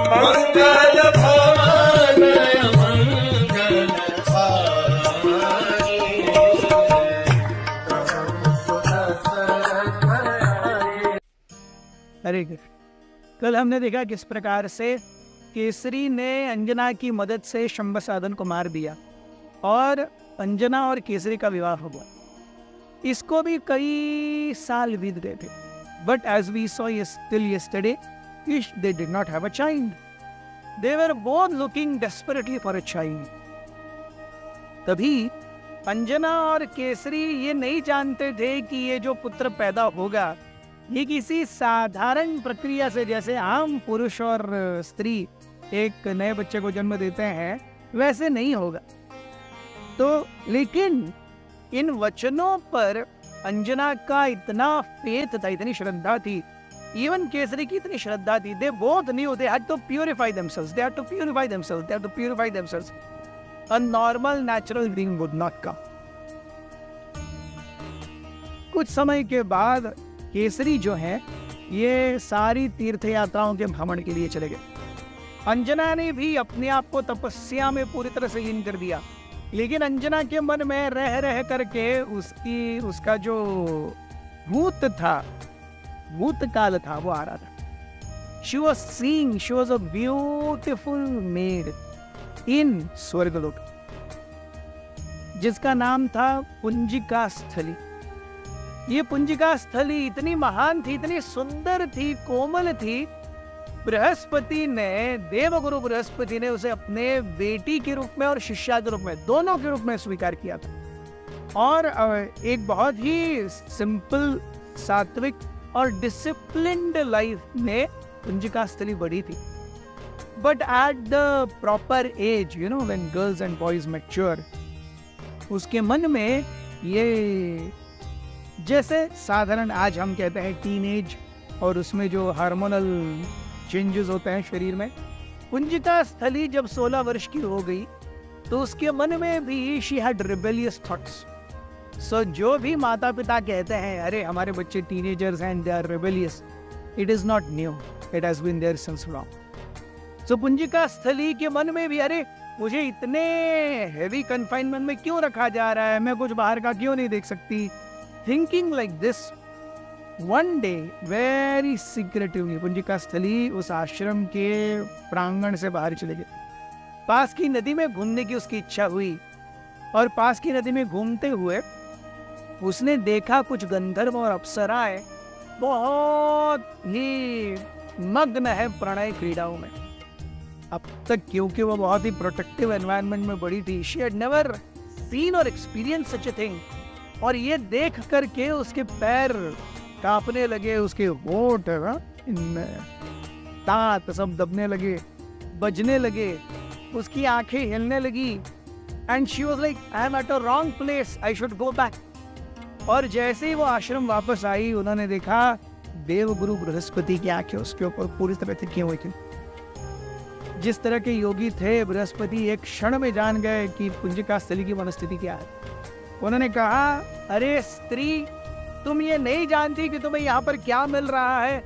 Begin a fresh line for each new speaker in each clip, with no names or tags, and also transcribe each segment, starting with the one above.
मंगल भवन मंगल हारी।
हरे कृष्ण। कल हमने देखा किस प्रकार से केसरी ने अंजना की मदद से शंबसादन को मार दिया और अंजना और केसरी का विवाह हुआ। इसको भी कई साल बीत गए थे, but as we saw till yesterday they did not have a child. They were both looking desperately for a child. तभी अंजना और केसरी ये नहीं जानते थे कि ये जो पुत्र पैदा होगा ये किसी साधारण प्रक्रिया से, जैसे आम पुरुष और स्त्री एक नए बच्चे को जन्म देते हैं वैसे नहीं होगा। तो लेकिन इन वचनों पर अंजना का इतना फेथ था, इतनी श्रद्धा थी, इवन केसरी की इतनी श्रद्धा थी। They both knew they had to purify themselves, they had to purify themselves, they had to purify themselves. A normal natural being would not come. कुछ समय के बाद केसरी जो है ये सारी तीर्थ यात्राओं के भ्रमण के लिए चले गए। अंजना ने भी अपने आप को तपस्या में पूरी तरह से लीन कर दिया, लेकिन अंजना के मन में रह रह करके उसका जो भूतकाल था वो आ रहा था। She was seeing, she was a beautiful maid in स्वर्गलोक, जिसका नाम था पुंजिका स्थली। ये पुंजिका स्थली इतनी महान थी, इतनी सुंदर थी, कोमल थी। बृहस्पति ने, देवगुरु बृहस्पति ने उसे अपने बेटी के रूप में और शिष्या के रूप में, दोनों के रूप में स्वीकार किया था। और एक बहुत ही सिंपल, सात्विक और डिसिप्लिन्ड लाइफ में पुंजिका स्थली बढ़ी थी। But at the proper age, you know, when girls and boys mature, उसके मन में ये, जैसे साधारण आज हम कहते हैं टीनेज, और उसमें जो हार्मोनल चेंजेस होते हैं शरीर में, पुंजिका स्थली जब 16 वर्ष की हो गई तो उसके मन में भी शी हैड रिबेलियस थॉट्स। सो जो भी माता पिता कहते हैं अरे हमारे बच्चे टीनेजर्स हैं, they are rebellious, it is not new, it has been there since long. So Punjika Sthali के मन में भी, अरे मुझे इतने हेवी कन्फाइनमेंट में क्यों रखा जा रहा है, मैं कुछ बाहर का क्यों नहीं देख सकती। Thinking like this, one day very secretively Punjika Sthali उस आश्रम के प्रांगण से बाहर चले गए। पास की नदी में घूमने की उसकी इच्छा हुई, और पास की नदी में घूमते हुए उसने देखा कुछ गंधर्व और अप्सराएं बहुत ही मग्न है प्रणय क्रीड़ाओं में। अब तक क्योंकि वो बहुत ही प्रोटेक्टिव एनवायरनमेंट में बड़ी थी, शी हैड नेवर सीन और एक्सपीरियंस सच अ थिंग। और ये देख करके उसके पैर कांपने लगे, उसके होंठ दांत सब दबने लगे, बजने लगे, उसकी आंखें हिलने लगी। And she was like, I am at a wrong place, I should go back. और जैसे ही वो आश्रम वापस आई, उन्होंने देखा देवगुरु बृहस्पति की आंखें उसके ऊपर पूरी तरह से की हुई थी। जिस तरह के योगी थे बृहस्पति, एक क्षण में जान गए कि पुंजिका स्थली की मनस्थिति क्या है। उन्होंने कहा, अरे स्त्री, तुम ये नहीं जानती कि तुम्हें यहाँ पर क्या मिल रहा है।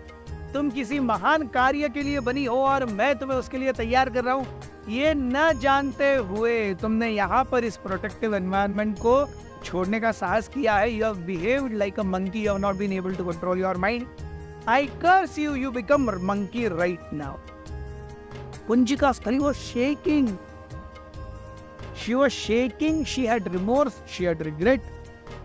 तुम किसी महान कार्य के लिए बनी हो और मैं तुम्हें उसके लिए तैयार कर रहा हूँ। ये न जानते हुए तुमने यहाँ पर इस प्रोटेक्टिव एनवायरनमेंट को छोड़ने का साहस किया है। You have behaved like a monkey, you have not been able to control your mind. I curse you, you become monkey right now. Punjika Sthali was shaking. She was shaking. She had remorse. She had regret.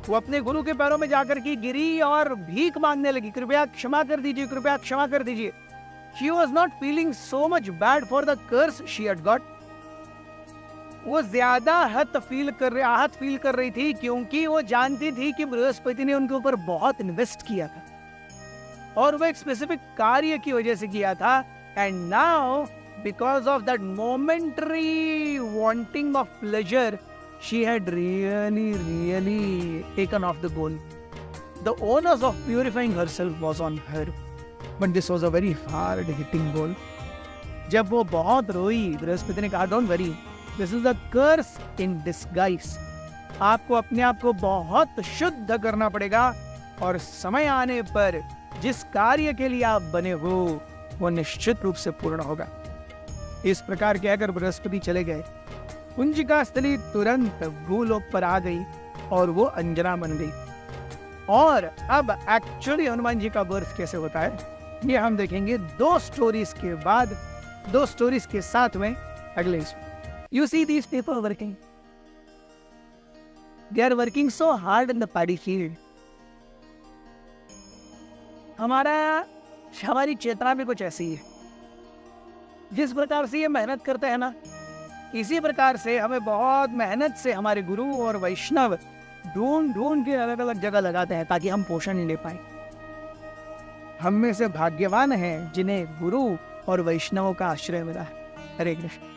वो अपने गुरु के पैरों में जाकर के गिरी और भीख मांगने लगी, कृपया क्षमा कर दीजिए, कृपया क्षमा कर दीजिए। She was not feeling so much bad for the curse she had got. वो ज्यादा आहत फील कर रही थी क्योंकि वो जानती थी कि बृहस्पति ने उनके ऊपर बहुत इन्वेस्ट किया था और वो एक स्पेसिफिक कार्य की वजह से किया था। And now because of that momentary wanting of pleasure, she had really taken off the goal. The onus of purifying herself was on her, but this was a very hard hitting goal. जब वो बहुत रोई, बृहस्पति ने कहा, don't worry, this is a curse in disguise. आपको अपने आप को बहुत शुद्ध करना पड़ेगा और समय आने पर जिस कार्य के लिए आप बने हो वो निश्चित रूप से पूर्ण होगा। इस प्रकार कहकर बृहस्पति चले गए। कुंजिका स्थली तुरंत भूलोक पर आ गई और वो अंजना बन गई। और अब एक्चुअली हनुमान जी का बर्थ कैसे होता है ये हम देखेंगे 2 स्टोरीज के बाद, 2 स्टोरीज के साथ में अगले इसमें। You see these people working, they are working so hard in the paddy field. हमारी चेतना भी कुछ ऐसी है। जिस प्रकार से ये मेहनत करते हैं ना, इसी प्रकार से हमें बहुत मेहनत से हमारे गुरु और वैष्णव ढूंढ के अलग अलग जगह लगाते हैं ताकि हम पोषण ले पाए। हम में से भाग्यवान हैं जिन्हें गुरु और वैष्णवों का आश्रय मिला है। हरे कृष्ण।